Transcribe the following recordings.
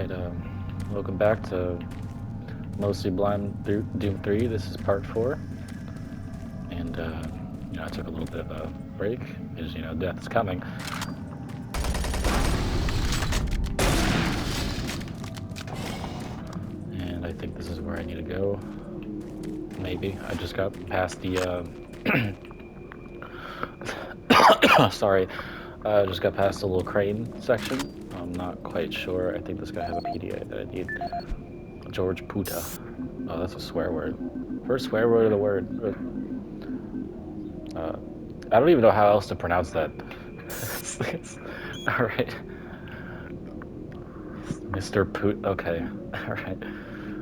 Alright, welcome back to Mostly Blind Doom 3. This is part 4. And, I took a little bit of a break, because, death is coming. And I think this is where I need to go. Maybe. I just got past the, sorry. I just got past the little crane section. I'm not quite sure. I think this guy has a PDA that I need. George Puta. Oh, that's a swear word. First swear word of the word. I don't even know how else to pronounce that. Alright. Mr. Poo. Okay. Alright.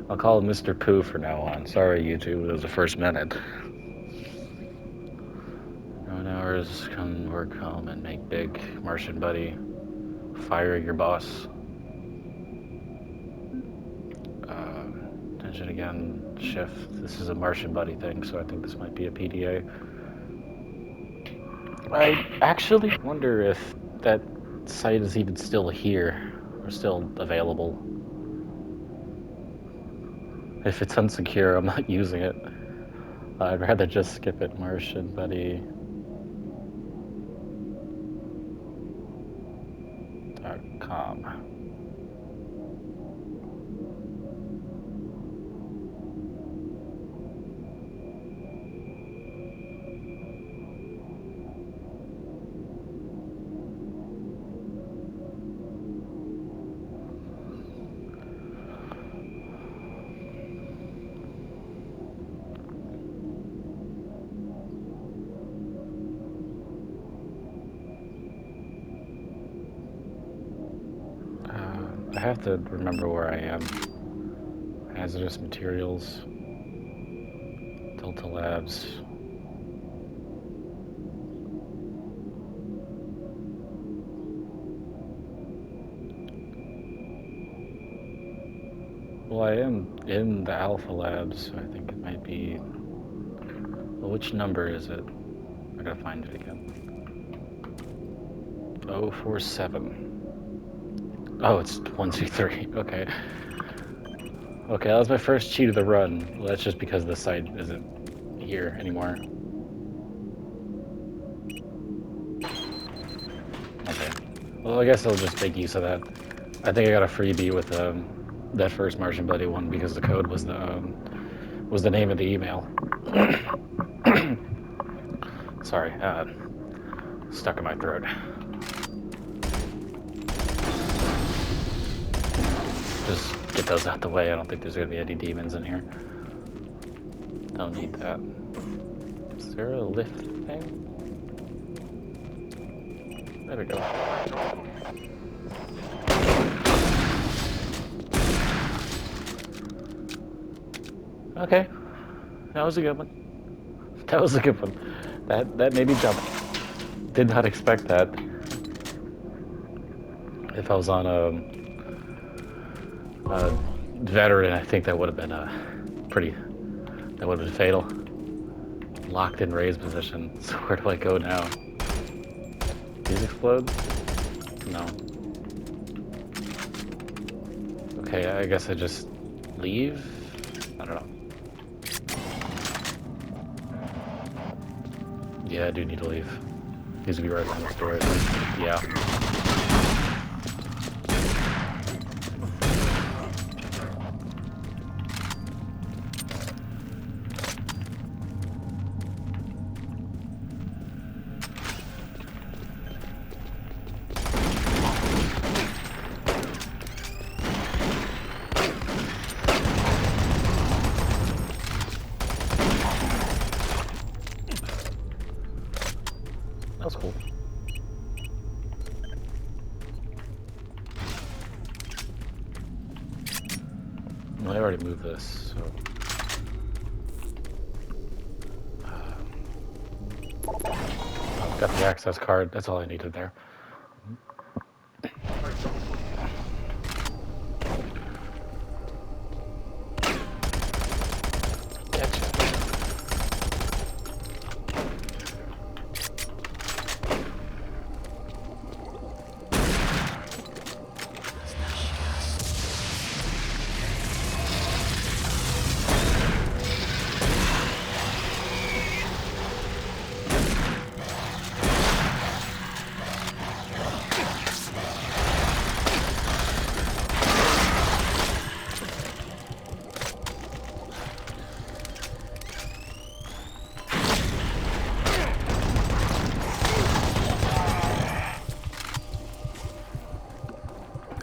I'll call him Mr. Pooh for now on. Sorry, YouTube. It was the first minute. 9 hours, come work home and make big. Martian buddy. Fire your boss. Attention again. Shift. This is a Martian buddy thing, so I think this might be a PDA. I actually wonder if that site is even still here, or still available. If it's unsecure, I'm not using it. I'd rather just skip it. Martian buddy. .com. I have to remember where I am. Hazardous materials. Delta Labs. Well, I am in the Alpha Labs, so I think it might be... Well, which number is it? I gotta find it again. 047. Oh, it's 123. Okay. Okay, that was my first cheat of the run. Well, that's just because the site isn't here anymore. Okay. Well, I guess I'll just make use of that. I think I got a freebie with that first Martian Buddy one because the code was the name of the email. Sorry, stuck in my throat. Just get those out the way. I don't think there's gonna be any demons in here. Don't need that. Is there a lift thing? There we go. Okay. That was a good one. That was a good one. That made me jump. Did not expect that. If I was on a veteran, I think that would have been that would have been fatal. Locked in raised position. So where do I go now? These explode? No. Okay, I guess I just leave? I don't know. Yeah, I do need to leave. Needs to be right behind this door. Yeah. That was cool. Well, I already moved this, so... Oh, got the access card. That's all I needed there.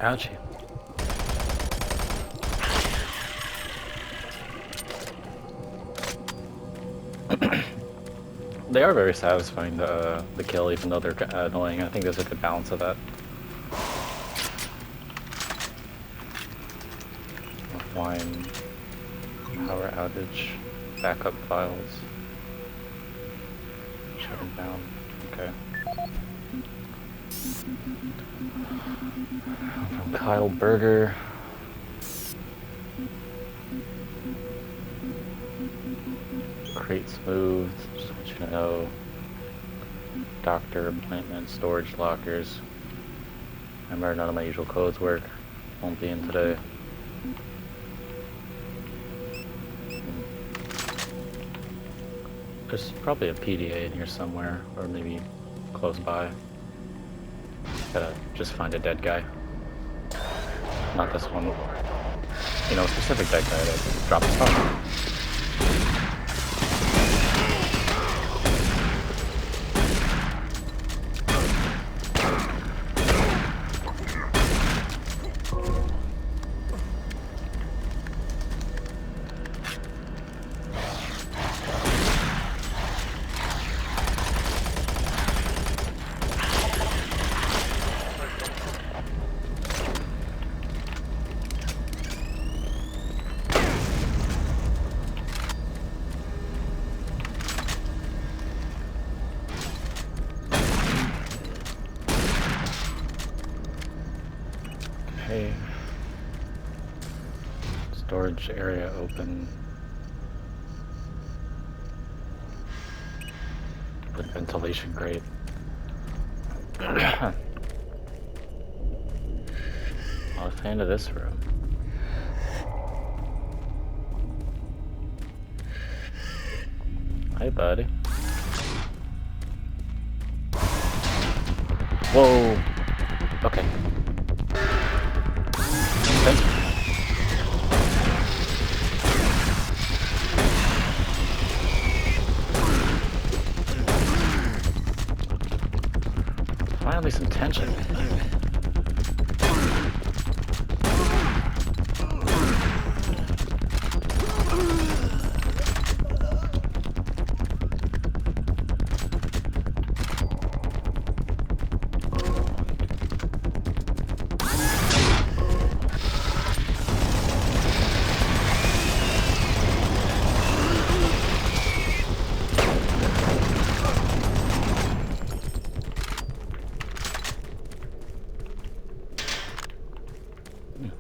Ouchie. They are very satisfying, the kill, even though they're annoying. I think there's a good balance of that. Offline power outage, backup files, shutting down. Okay. From Kyle Berger. Crates moved, just want you to know. Doctor appointment, storage lockers. Remember, none of my usual codes work. Won't be in today. There's probably a PDA in here somewhere, or maybe close by. Gotta just find a dead guy. Not this one. You know, a specific dead guy that dropped his phone. Okay. Storage area open. With ventilation grate. Not a fan of this room. Hey, buddy. Whoa. Okay. Finally some tension.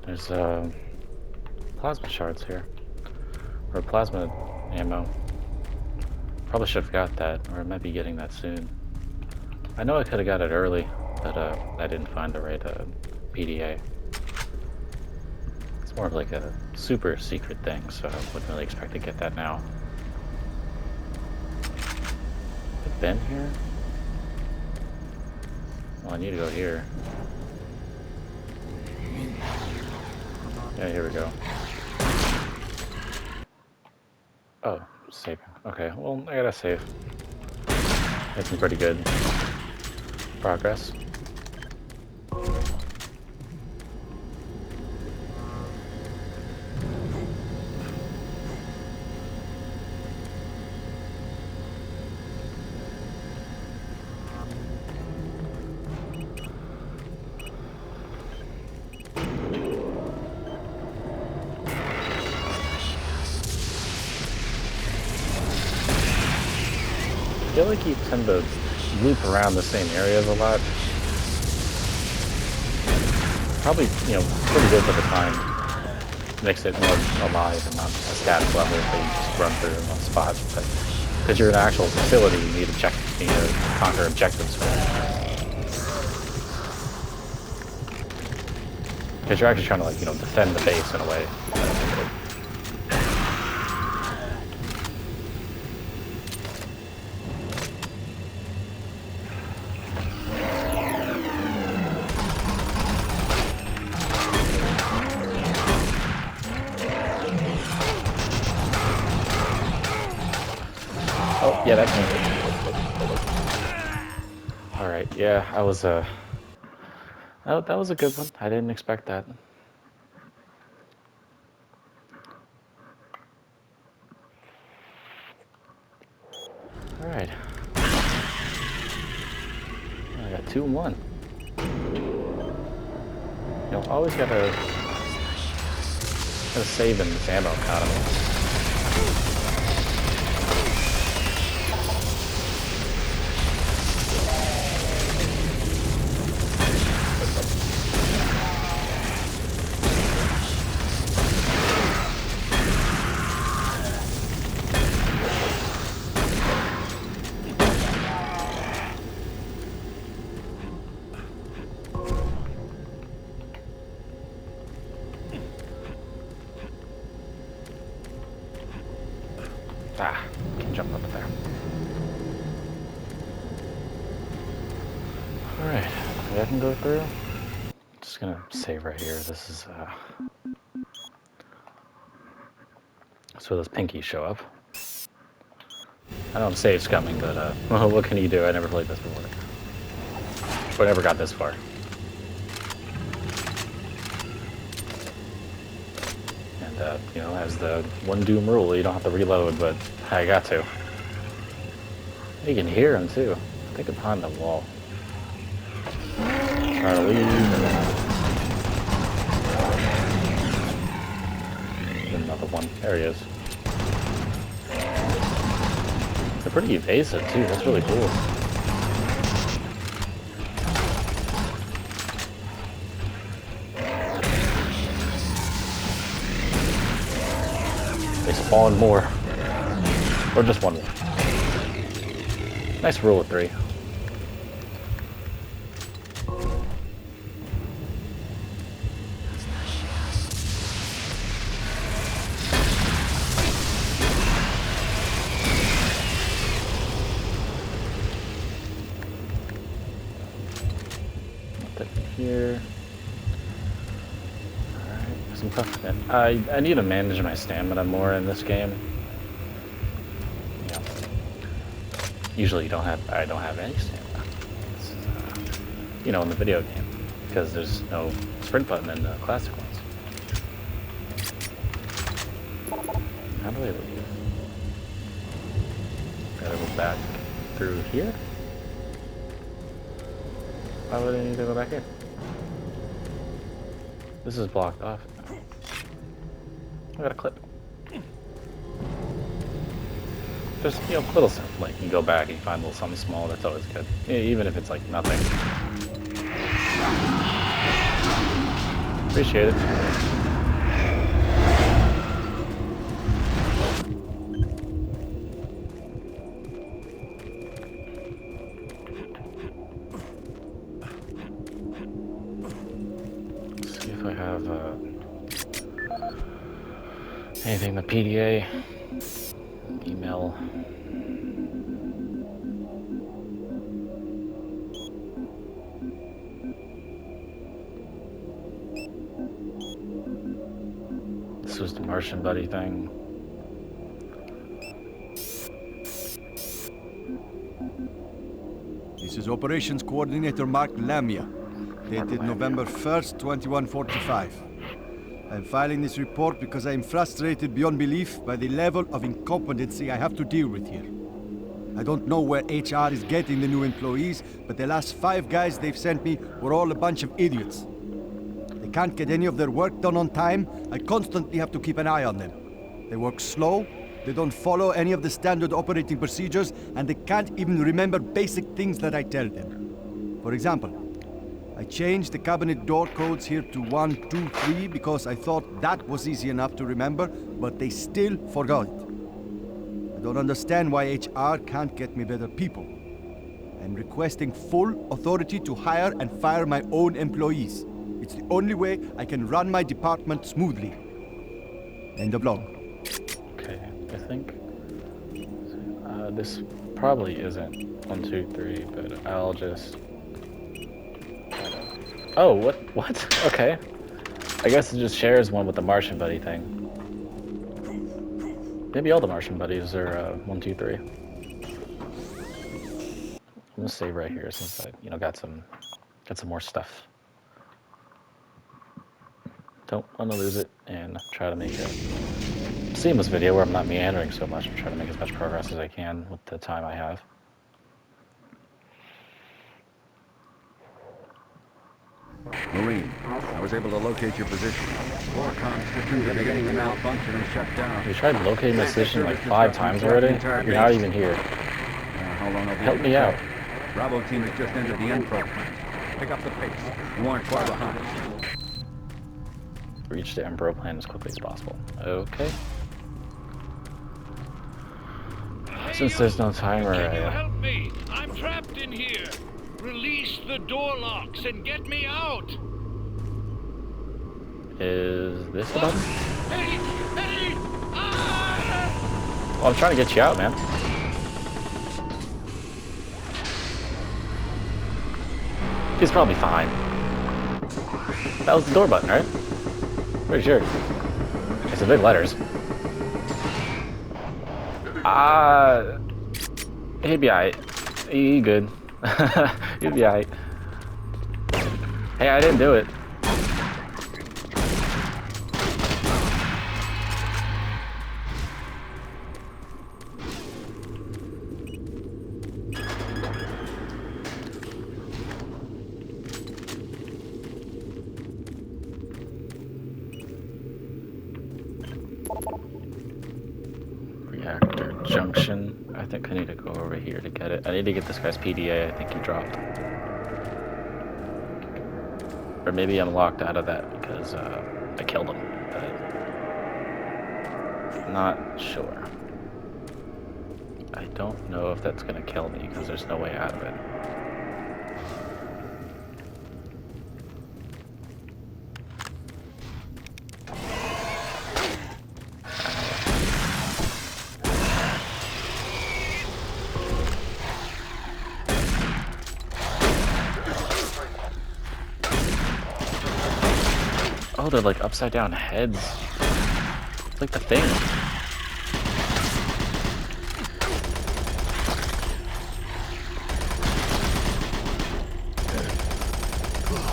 There's plasma shards here, or plasma ammo. Probably should have got that, or I might be getting that soon. I know I could have got it early, but I didn't find the right PDA. It's more of like a super secret thing, so I wouldn't really expect to get that now. Have I been here? Well, I need to go here. Yeah, here we go. Oh, saving. Okay, well, I gotta save. Making pretty good progress. I feel like you tend to loop around the same areas a lot. Probably, you know, pretty good for the time. Makes it more alive and not a static level that you just run through in one spot. But because you're in an actual facility, you need to conquer objectives first. Because you're actually trying to, like, you know, defend the base in a way. Oh, yeah, that came. Alright, yeah, I was Oh, that was a good one. I didn't expect that. All right. I got 2 and 1. You know, always gotta save in this ammo economy. Ah, can jump up there. Alright, I can go through. Just gonna save right here. This is, that's where those pinkies show up. I know save's coming, but, well, what can you do? I never played this before. But I never got this far. And, you know, as the one Doom rule, you don't have to reload, but I got to. You can hear him, too. I think it's behind the wall. Try to leave. Another one. There he is. They're pretty evasive, too. That's really cool. They spawn more. Or just one more. Nice rule of 3. Here. Alright, some tough. I need to manage my stamina more in this game. Yeah. Usually I don't have any stamina. This is, you know, in the video game. Because there's no sprint button in the classic ones. How do I leave? Gotta go back through here? Why would I need to go back here? This is blocked off. I got a clip. Just, you know, little stuff. Like, you go back and you find a little something small, that's always good. Yeah, even if it's like nothing. Appreciate it. I have anything in the PDA, email. This was the Martian buddy thing. This is Operations Coordinator Mark Lamia, dated November 1st, 2145. I'm filing this report because I am frustrated beyond belief by the level of incompetency I have to deal with here. I don't know where HR is getting the new employees, but the last 5 guys they've sent me were all a bunch of idiots. They can't get any of their work done on time. I constantly have to keep an eye on them. They work slow, they don't follow any of the standard operating procedures, and they can't even remember basic things that I tell them. For example, I changed the cabinet door codes here to 1, 2, 3 because I thought that was easy enough to remember, but they still forgot it. I don't understand why HR can't get me better people. I'm requesting full authority to hire and fire my own employees. It's the only way I can run my department smoothly. End of log. Okay, I think this probably isn't 1, 2, 3, but I'll just. Oh, what? Okay. I guess it just shares one with the Martian buddy thing. Maybe all the Martian buddies are 1, 2, 3. I'm gonna save right here since I, you know, got some more stuff. don't want to lose it and try to make a seamless video where I'm not meandering so much. I'm trying to make as much progress as I can with the time I have. Marine, I was able to locate your position. Warcom systems are beginning to malfunction and shut down. You tried locating my position like 5 times already? You're not even here. How long I'll be Help me out. Bravo team has just entered the Enpro plant. Pick up the pace. You aren't far behind. Reach the Enpro plant as quickly as possible. Okay. Since there's no timer, Can you help me? I'm trapped in here. Release the door locks and get me out. is this the button? Hey! Hey! Ah! Well, I'm trying to get you out, man. He's probably fine. That was the door button, right? Pretty sure. It's the big letters. He'll be alright. He good. He'll be alright. Hey, I didn't do it. Reactor junction. I think I need to go over here to get it. I need to get this guy's PDA. I think he dropped. Or maybe I'm locked out of that because I killed him. But not sure. I don't know if that's gonna kill me because there's no way out of it. Oh, they're like upside down heads. It's like the thing.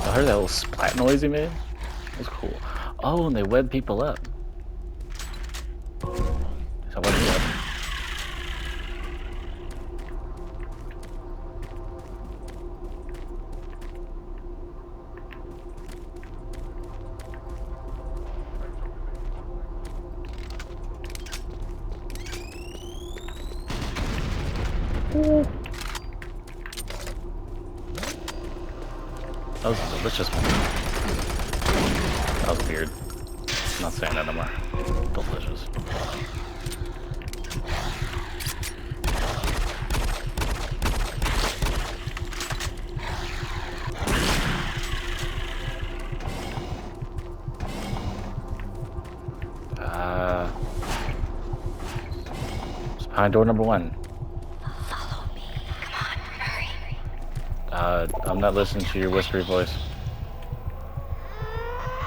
I heard that little splat noise he made. That was cool. Oh, and they web people up. So what is up? That was a delicious one. That was weird. I'm not saying that anymore. Delicious. It's behind door number 1. I'm not listening to your whispery voice.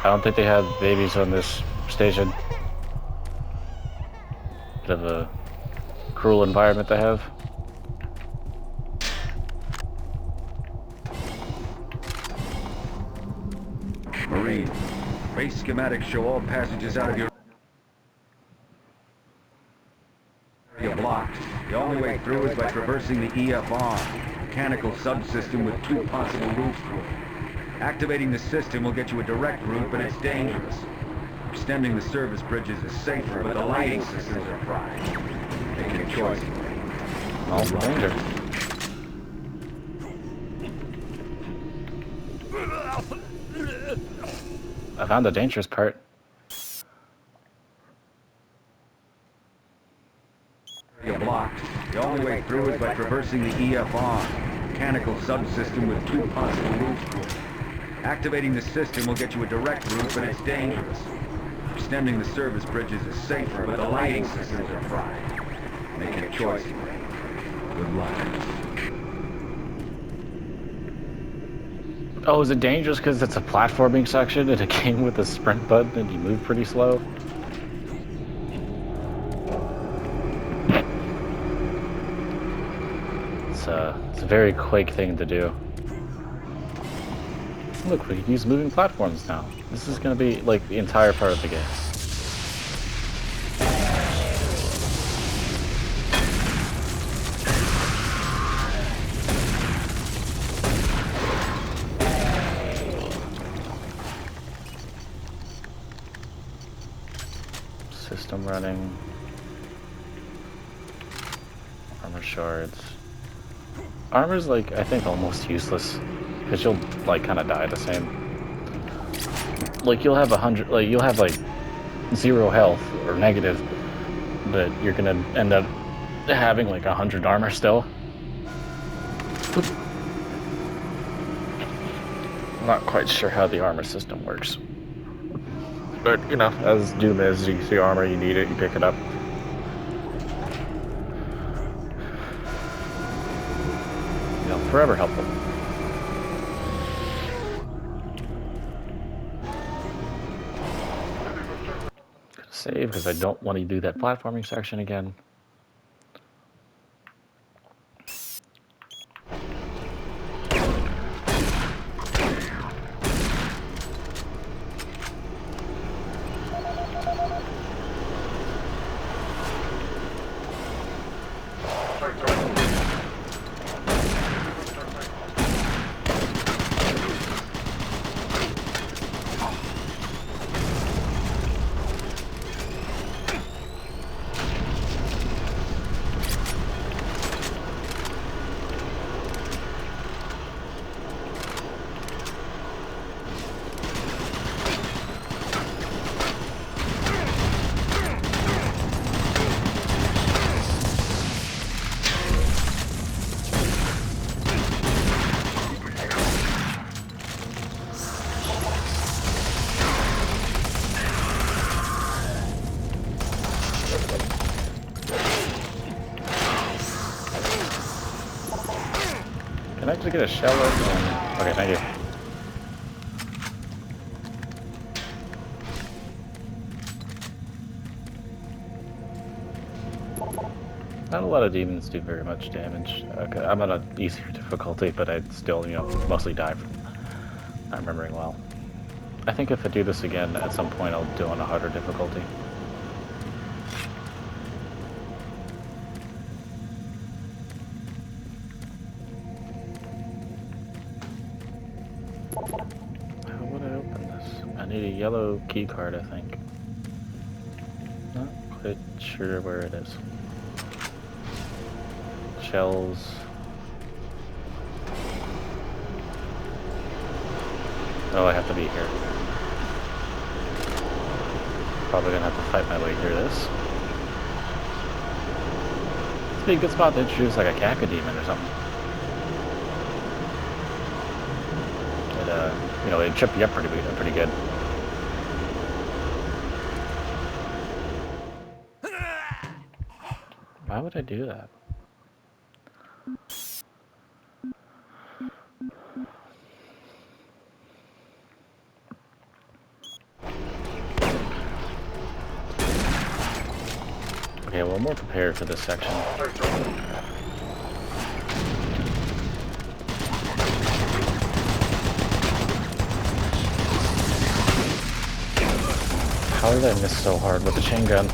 I don't think they have babies on this station. Bit of a cruel environment to have. Marine, base schematics show all passages out of your area blocked. The only way through is by traversing the EFR, mechanical subsystem with 2 possible routes through it. Activating the system will get you a direct route, but it's dangerous. Extending the service bridges is safer, but the lighting systems are fried. Make your choice. All the danger. I found the dangerous part. You're blocked. The only way through is by traversing the EFR, mechanical subsystem with 2 possible routes through it. Activating the system will get you a direct route, but it's dangerous. Extending the service bridges is safer, but the lighting systems are fried. Make your choice. Good luck. Oh, is it dangerous because it's a platforming section in a game with a sprint button and you move pretty slow? It's a very Quake thing to do. Look, we can use moving platforms now. This is gonna be like the entire part of the game. System running. Armor shards. Armor's like, I think, almost useless. Because you'll, like, kind of die the same. Like, you'll have 100, like, you'll have, like, 0 health, or negative, but you're gonna end up having, like, 100 armor still. I'm not quite sure how the armor system works. But, you know, as Doom is, you see armor, you need it, you pick it up. You know, forever helpful. Gonna save, because I don't want to do that platforming section again. Can I actually get a shell open? Okay, thank you. Not a lot of demons do very much damage. Okay, I'm on an easier difficulty, but I'd still, you know, mostly die from not remembering well. I think if I do this again, at some point I'll do on a harder difficulty. How would I open this? I need a yellow key card, I think. Not quite sure where it is. Shells. Oh, I have to be here. Probably gonna have to fight my way through this. It'd be a good spot to introduce like a cacodemon or something. You know, it'd trip you up pretty good. Why would I do that? Okay, well, I'm more prepared for this section. How did I miss so hard with the chain gun?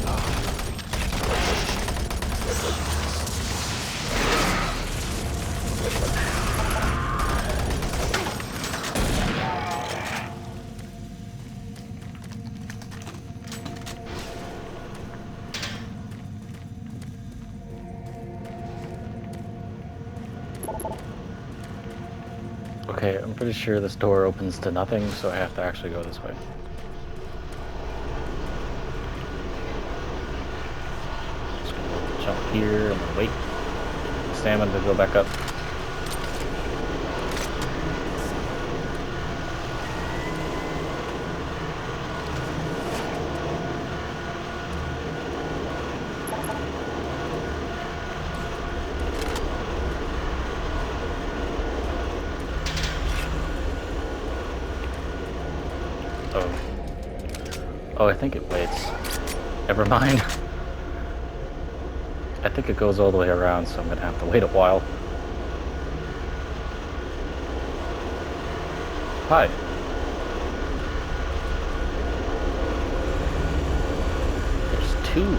Okay, I'm pretty sure this door opens to nothing, so I have to actually go this way. Just gonna jump here and then wait. Stamina to go back up. Oh, I think it waits. Never mind. I think it goes all the way around, so I'm gonna have to wait a while. Hi. 2.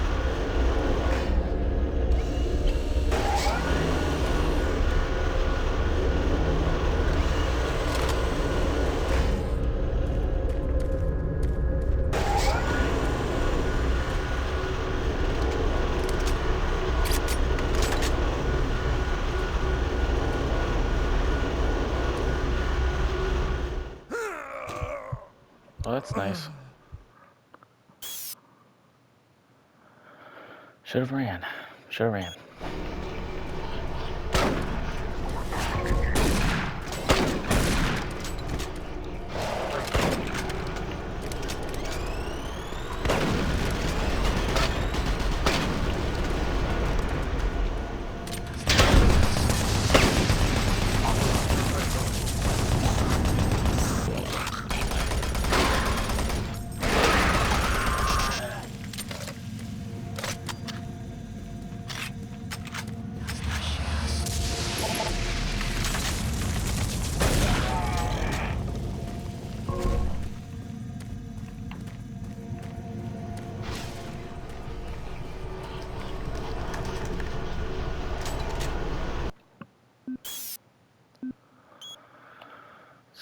Oh, that's nice. Should have ran. Should have ran.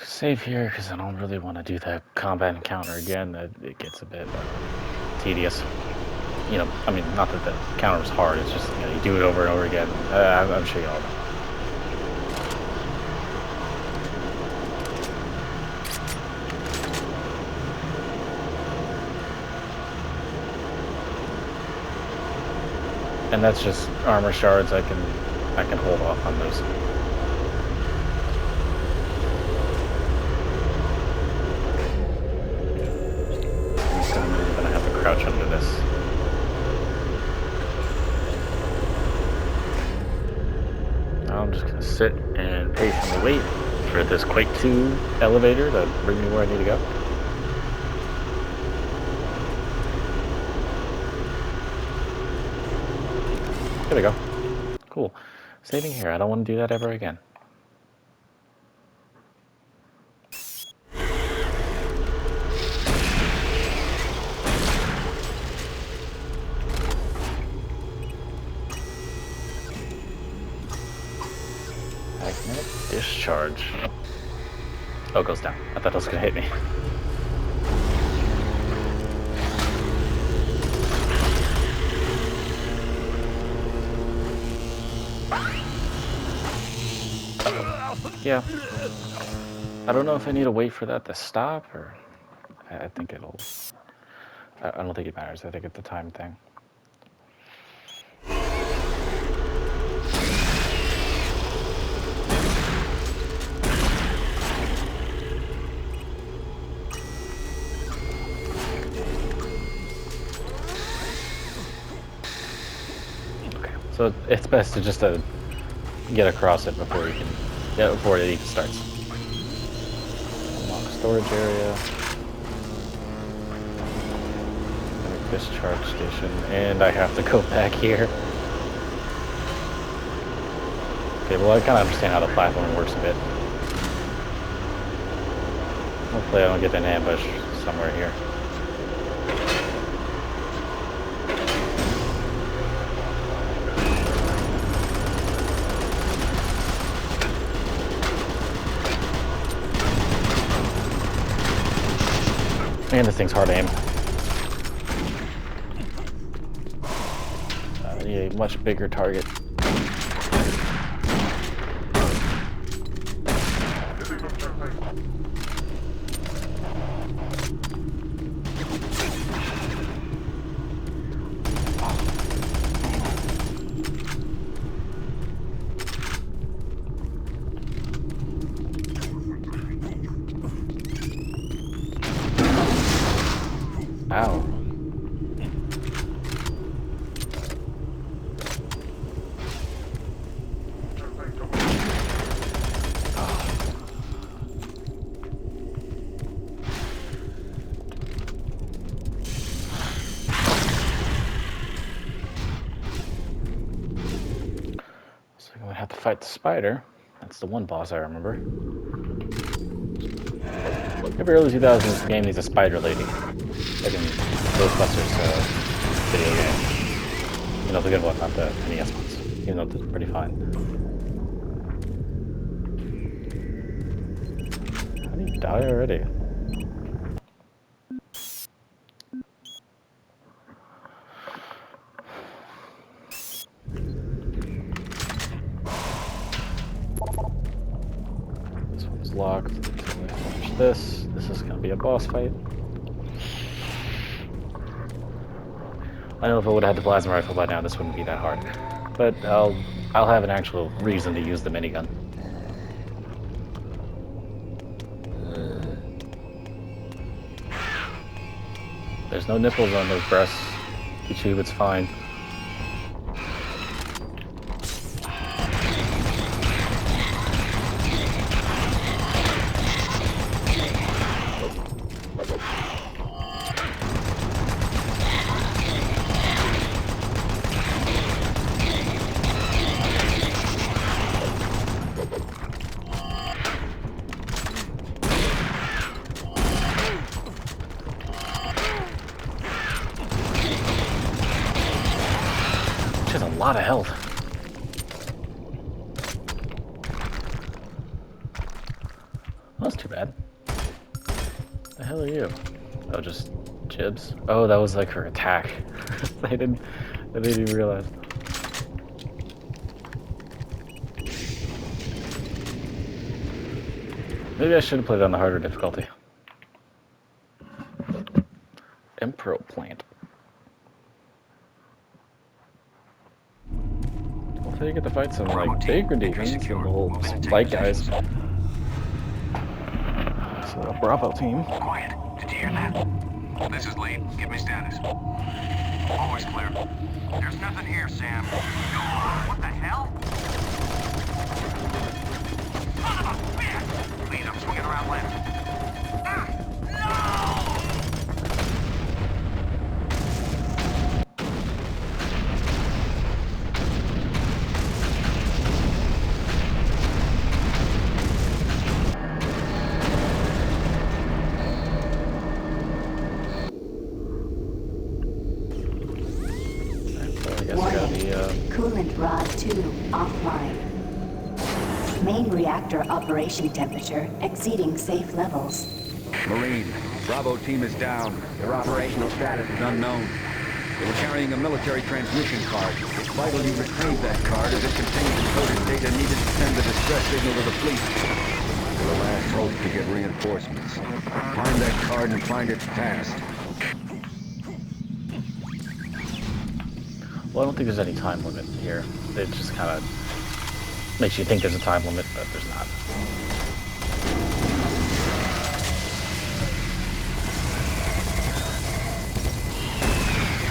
Save here because I don't really want to do that combat encounter again. It gets a bit tedious. You know, I mean, not that the encounter was hard. It's just, you know, you do it over and over again. I'm sure you all know. And that's just armor shards. I can hold off on those. I'm gonna have to crouch under this. Now I'm just gonna sit and patiently wait for this Quake 2 elevator to bring me where I need to go. There we go. Cool. Saving here. I don't want to do that ever again. Magnetic discharge. Oh, it goes down. I thought it was going to hit me. Yeah. I don't know if I need to wait for that to stop, or I think it'll... I don't think it matters. I think it's a time thing. Okay, so it's best to just get across it before you can... Yeah, before it even starts. Unlock storage area. Discharge station. And I have to go back here. Okay, well I kind of understand how the platform works a bit. Hopefully I don't get an ambush somewhere here. Man, this thing's hard to aim. I need a much bigger target. Ow. So I'm gonna have to fight the spider. That's the one boss I remember. Every early 2000s game needs a spider lady. Like in Ghostbusters video game. You know, the good one, not the NES ones. Even though it's pretty fine. How do you die already? This one's locked. Until we finish this. This is gonna be a boss fight. I know if I would have had the plasma rifle by now, this wouldn't be that hard. But I'll have an actual reason to use the minigun. There's no nipples on those breasts. YouTube, it's fine. She has a lot of health. Well, that's too bad. The hell are you? Oh, just Jibs? Oh, that was like her attack. I didn't even realize. Maybe I should have played it on the harder difficulty. Empro plant. Hopefully you get to fight some like bigger demons and little light guys. So Bravo team. Quiet. Did you hear that? This is Lee. Give me status. Always clear. There's nothing here, Sam. What the hell? Son of a bitch! Lead, I'm swinging around left. Coolant rod 2 offline. Main reactor operation temperature exceeding safe levels. Marine, Bravo team is down. Their operational status is unknown. They were carrying a military transmission card. It's vital you retrieve that card as it contains encoded data needed to send the distress signal to the fleet. For the last hope to get reinforcements. Find that card and find it fast. Well, I don't think there's any time limit here. It just kind of makes you think there's a time limit, but there's not.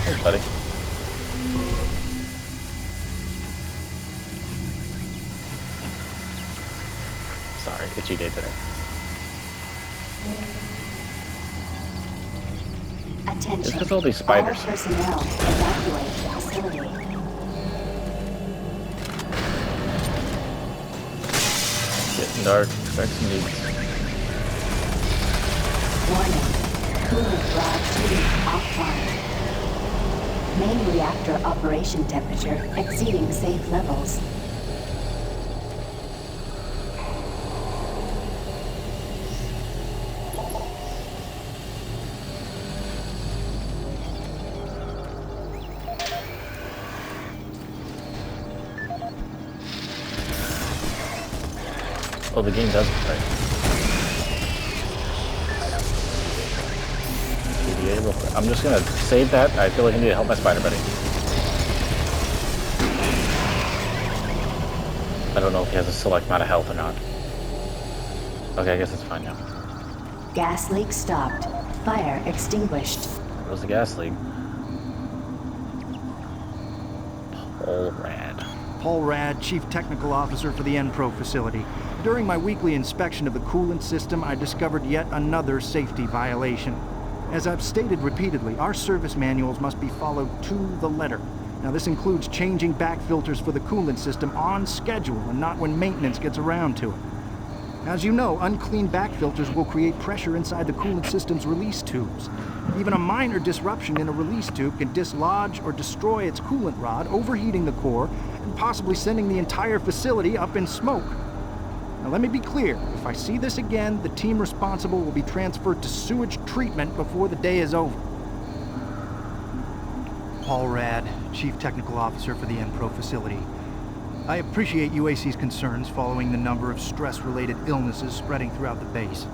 Hey, buddy. Sorry, itchy day today. Attention. It's because all these spiders. All personnel evacuate the facility. Getting dark. Expect some needs. Warning. Coolant rod 2 offline. Main reactor operation temperature exceeding safe levels. Oh, the game does it right. PDA real quick. I'm just gonna save that. I feel like I need to help my spider buddy. I don't know if he has a select amount of health or not. Okay, I guess it's fine now. Gas leak stopped. Fire extinguished. What was the gas leak? Paul Rad. Paul Rad, Chief Technical Officer for the Enpro facility. During my weekly inspection of the coolant system, I discovered yet another safety violation. As I've stated repeatedly, our service manuals must be followed to the letter. Now, this includes changing back filters for the coolant system on schedule and not when maintenance gets around to it. As you know, unclean back filters will create pressure inside the coolant system's release tubes. Even a minor disruption in a release tube can dislodge or destroy its coolant rod, overheating the core, and possibly sending the entire facility up in smoke. Now let me be clear, if I see this again, the team responsible will be transferred to sewage treatment before the day is over. Paul Rad, Chief Technical Officer for the Enpro facility. I appreciate UAC's concerns following the number of stress-related illnesses spreading throughout the base.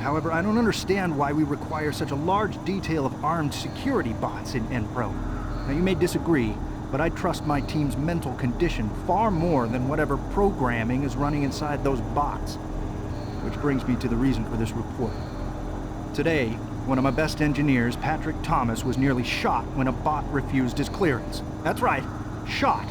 However, I don't understand why we require such a large detail of armed security bots in Enpro. Now, you may disagree, but I trust my team's mental condition far more than whatever programming is running inside those bots. Which brings me to the reason for this report. Today, one of my best engineers, Patrick Thomas, was nearly shot when a bot refused his clearance. That's right, shot.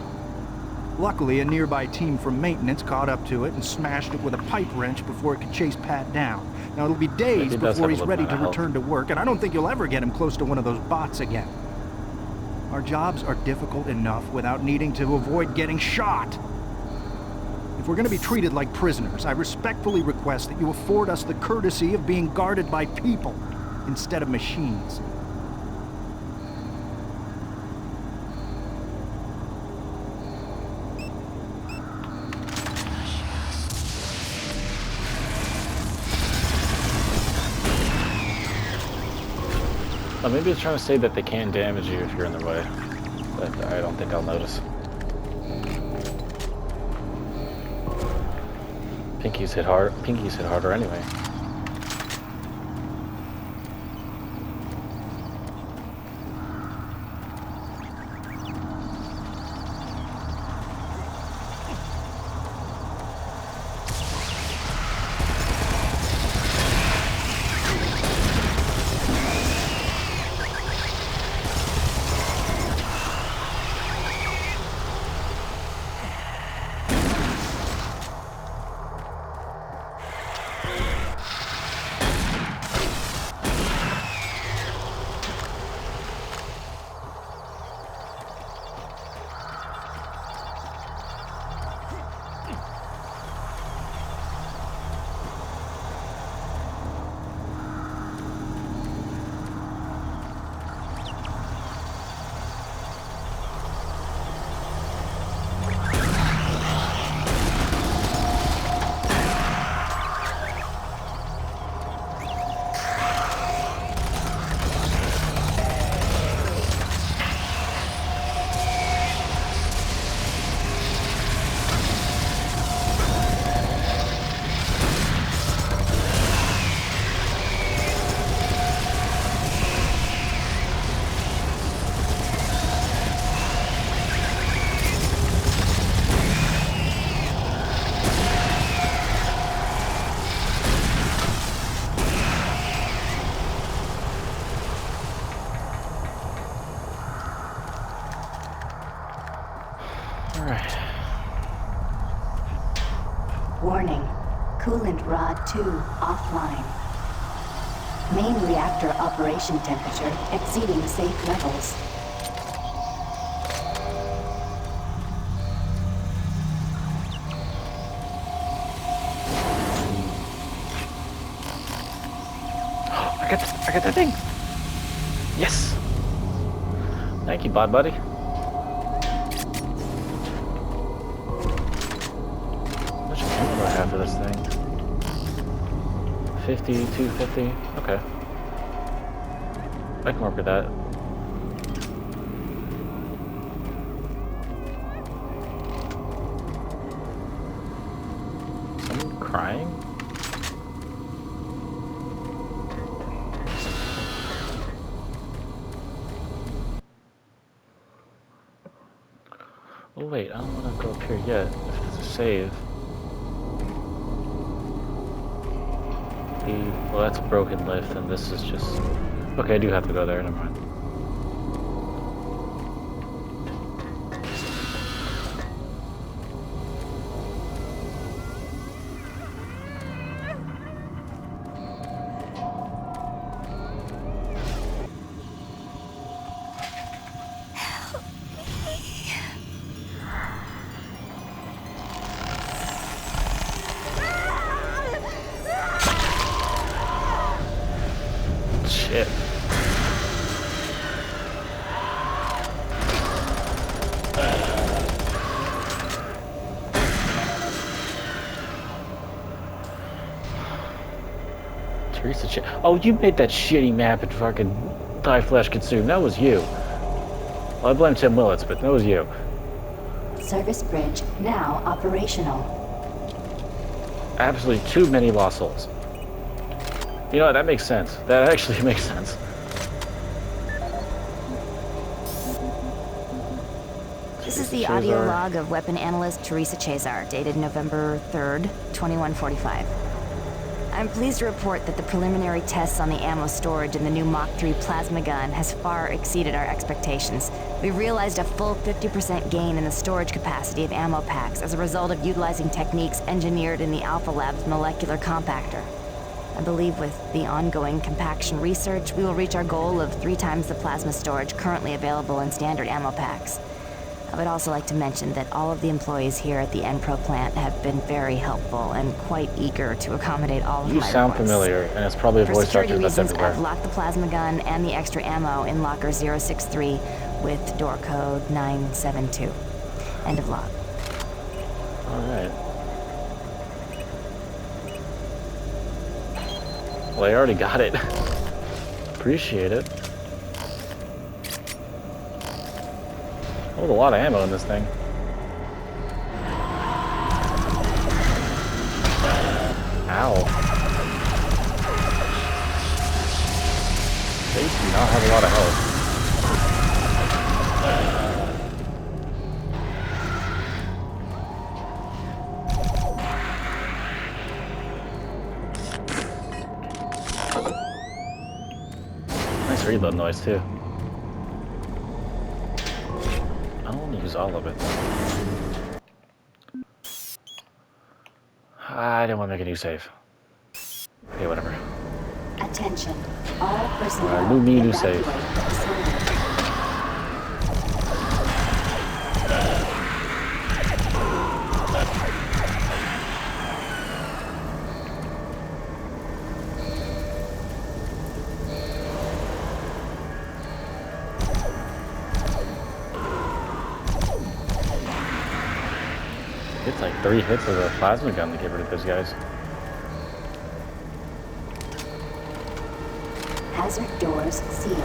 Luckily, a nearby team from maintenance caught up to it and smashed it with a pipe wrench before it could chase Pat down. Now, it'll be days before he's ready to return to work, and I don't think you'll ever get him close to one of those bots again. Our jobs are difficult enough without needing to avoid getting shot. If we're going to be treated like prisoners, I respectfully request that you afford us the courtesy of being guarded by people instead of machines. Maybe it's trying to say that they can damage you if you're in their way, but I don't think I'll notice. Pinky's hit harder anyway. Warning. Coolant rod 2 offline. Main reactor operation temperature exceeding safe levels. I got that thing! Yes! Thank you, bot buddy. How much ammo do I have for this thing? 50, 250, okay. I can work with that. Someone crying? Oh wait, I don't want to go up here yet, if it's a save. Well, that's a broken lift, and this is just... Okay, I do have to go there, never mind. Shit. Teresa shit. Oh, you made that shitty map at fucking Die Flash Consume. That was you. Well, I blame Tim Willits, but that was you. Service bridge now operational. Absolutely too many lost souls. You know what? That makes sense. That actually makes sense. This is the audio log of weapon analyst Teresa Chazar, dated November 3rd, 2145. I'm pleased to report that the preliminary tests on the ammo storage in the new Mach 3 plasma gun has far exceeded our expectations. We realized a full 50% gain in the storage capacity of ammo packs as a result of utilizing techniques engineered in the Alpha Labs molecular compactor. I believe with the ongoing compaction research, we will reach our goal of 3 times the plasma storage currently available in standard ammo packs. I would also like to mention that all of the employees here at the Enpro plant have been very helpful and quite eager to accommodate all of my You sound requests. familiar, and it's probably a For voice security actor that's reasons, everywhere. I've locked the plasma gun and the extra ammo in locker 063 with door code 972. End of log. Alright. Well, I already got it. Appreciate it. Oh, a lot of ammo in this thing. Ow. They do not have a lot of health. Nice reload noise too. I don't want to use all of it. I didn't want to make a new save. Okay, whatever. Attention. All personnel. new evacuate save. the facility. It's like 3 hits of a plasma gun to get rid of those guys. Hazard doors sealed.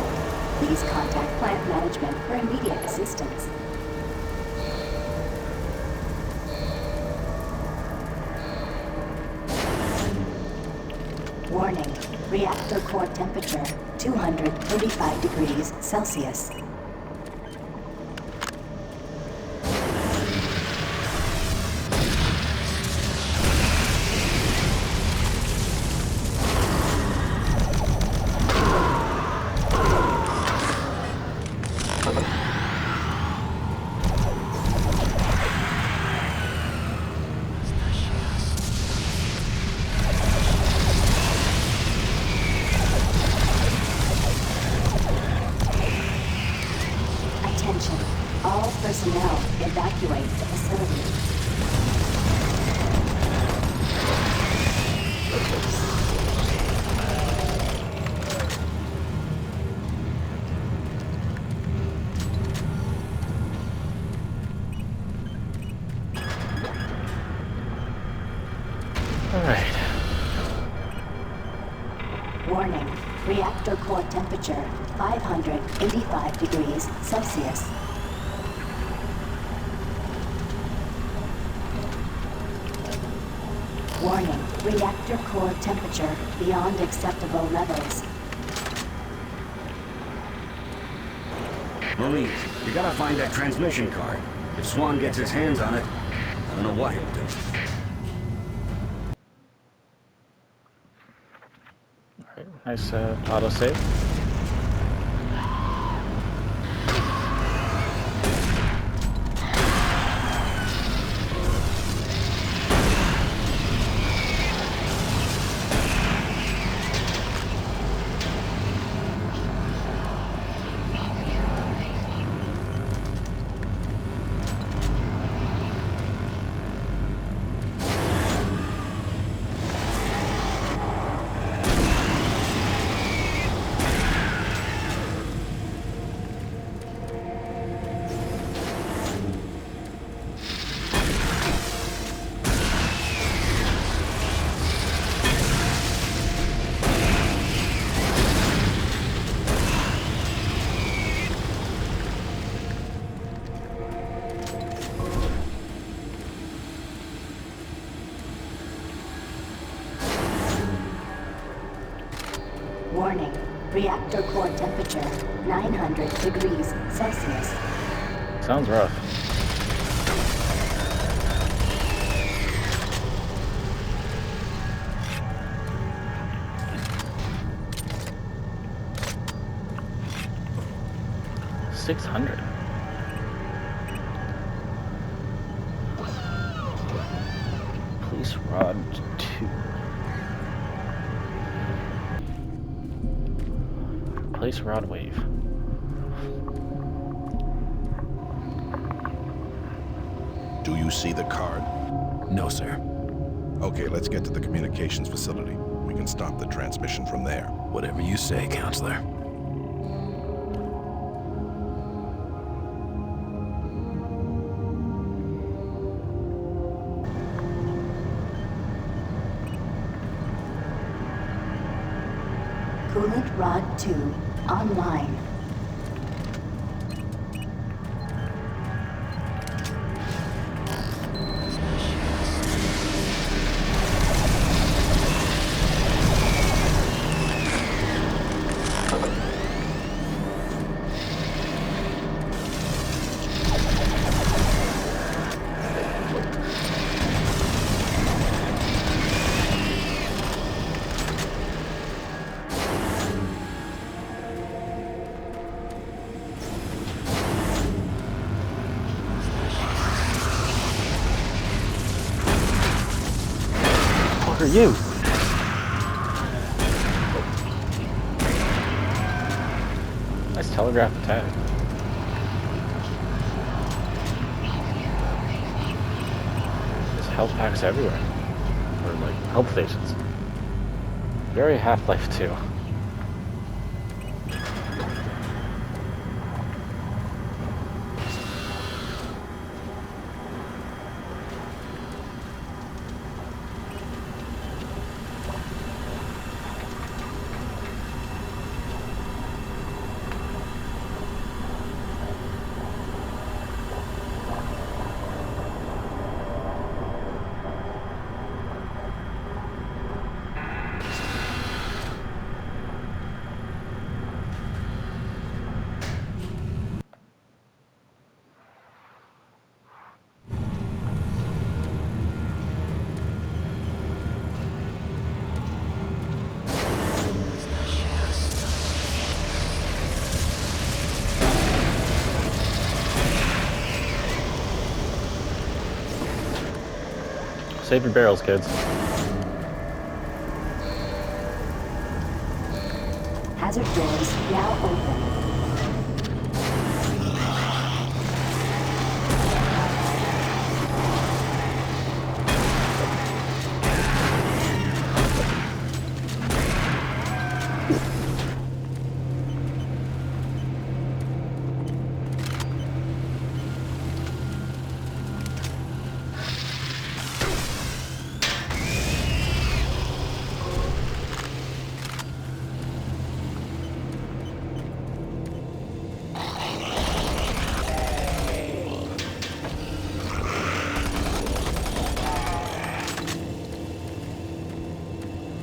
Please contact plant management for immediate assistance. Warning. Reactor core temperature 235 degrees Celsius. Attention. All personnel evacuate the facility. Alright. Warning. Reactor core temperature 585 degrees Celsius. Warning. Reactor core temperature beyond acceptable levels. Marines, you gotta find that transmission card. If Swan gets his hands on it, I don't know what he'll do. Alright, nice autosave. Reactor core temperature, 900 degrees Celsius. Sounds rough. $600. Police rod 2. Place rod wave. Do you see the card? No, sir. Okay, let's get to the communications facility. We can stop the transmission from there. Whatever you say, Counselor. Coolant rod 2 online. What are you? Nice telegraph attack. There's health packs everywhere. Or like help stations. Very Half-Life 2. Save your barrels, kids. Hazard doors now open.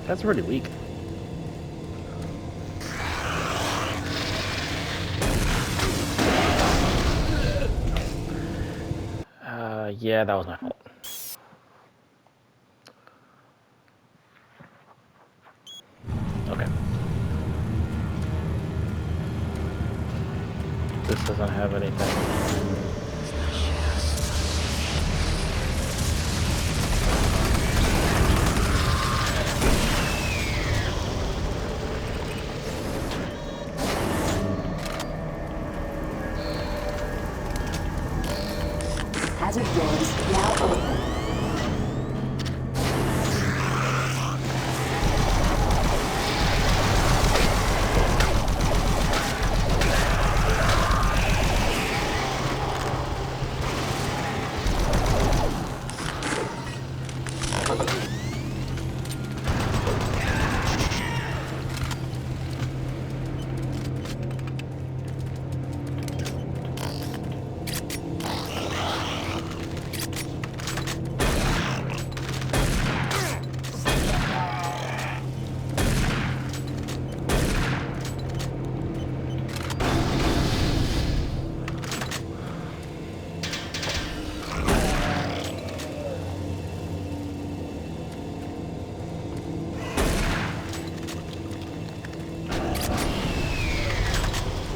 That's really weak. Yeah, that was my fault. Okay. This doesn't have anything. Hazard doors now open.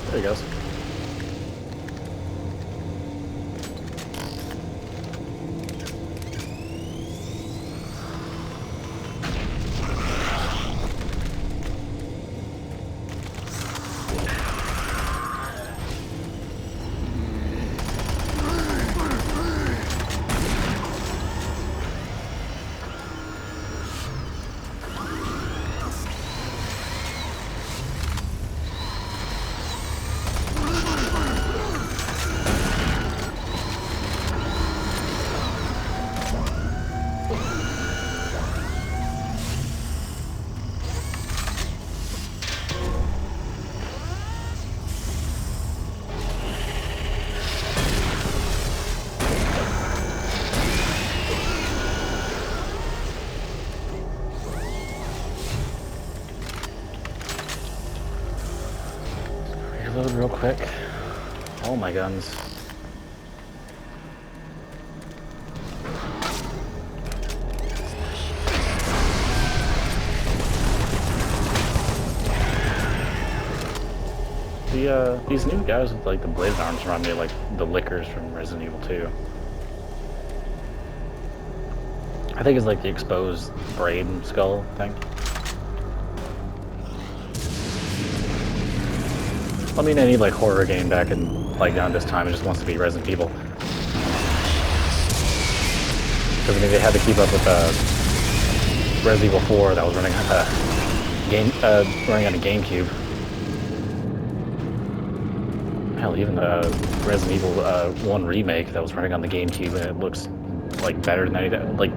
There he goes. Reload real quick. Oh my guns. These new guys with like the bladed arms remind me of like the Lickers from Resident Evil 2. I think it's like the exposed braid and skull thing. I mean, any like horror game back in like around this time, it just wants to be Resident Evil. Because I mean, they had to keep up with Resident Evil 4 that was running on a GameCube. Hell, even Resident Evil 1 remake that was running on the GameCube, and it looks like better than anything. Like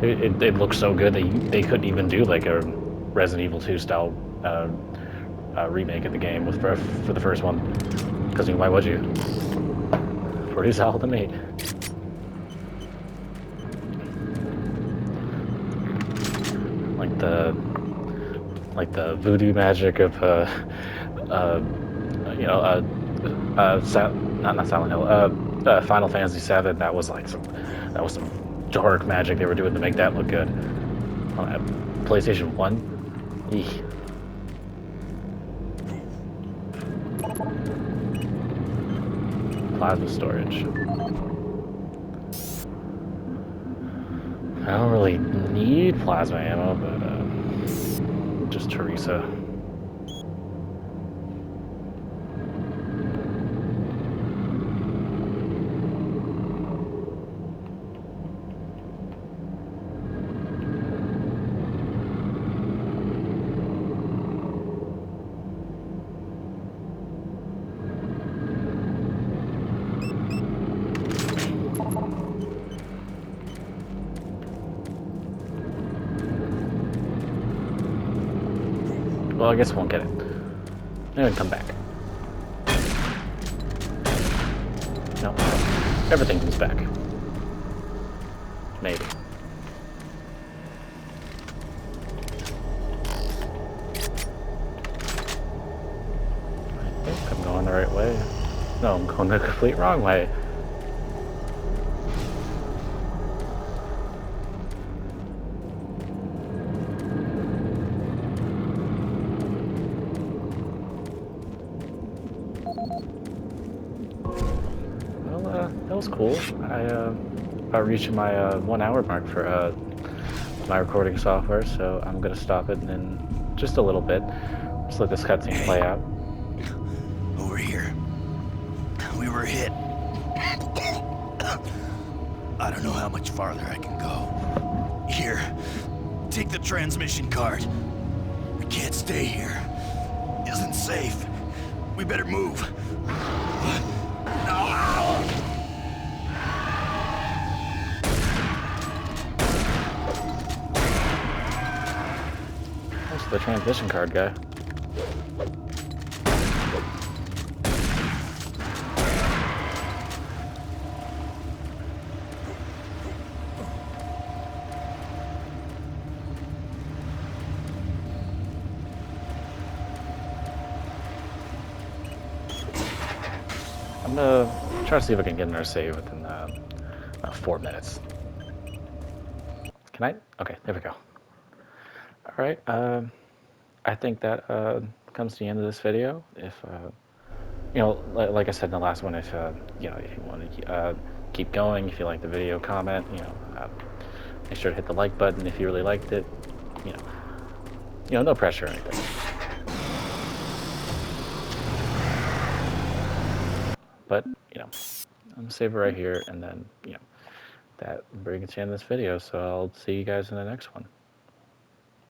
it looks so good that they couldn't even do like a Resident Evil 2 style remake of the game for the first one. Because I mean, why would you? Pretty solid to me. Like the voodoo magic of you know not Silent Hill, Final Fantasy VII. That was some dark magic they were doing to make that look good. On PlayStation 1, eek. Plasma storage. I don't really need plasma ammo, but just Teresa. Well, I guess we won't get it. Maybe come back. No. Everything comes back. Maybe. I think I'm going the right way. No, I'm going the complete wrong way. That was cool. I reached my 1 hour mark for my recording software, so I'm gonna stop it in just a little bit. Just let this cutscene play out. Over here. We were hit. I don't know how much farther I can go. Here, take the transmission card. We can't stay here. Isn't safe. We better move. The transmission card guy. I'm gonna try to see if I can get another save within 4 minutes. Can I? Okay, there we go. All right. I think that comes to the end of this video. If you know, like I said in the last one, if you know, if you want to keep going, if you like the video, comment. You know, make sure to hit the like button if you really liked it. You know, no pressure or anything. But you know, I'm gonna save it right here, and then you know, that brings to the end of this video. So I'll see you guys in the next one.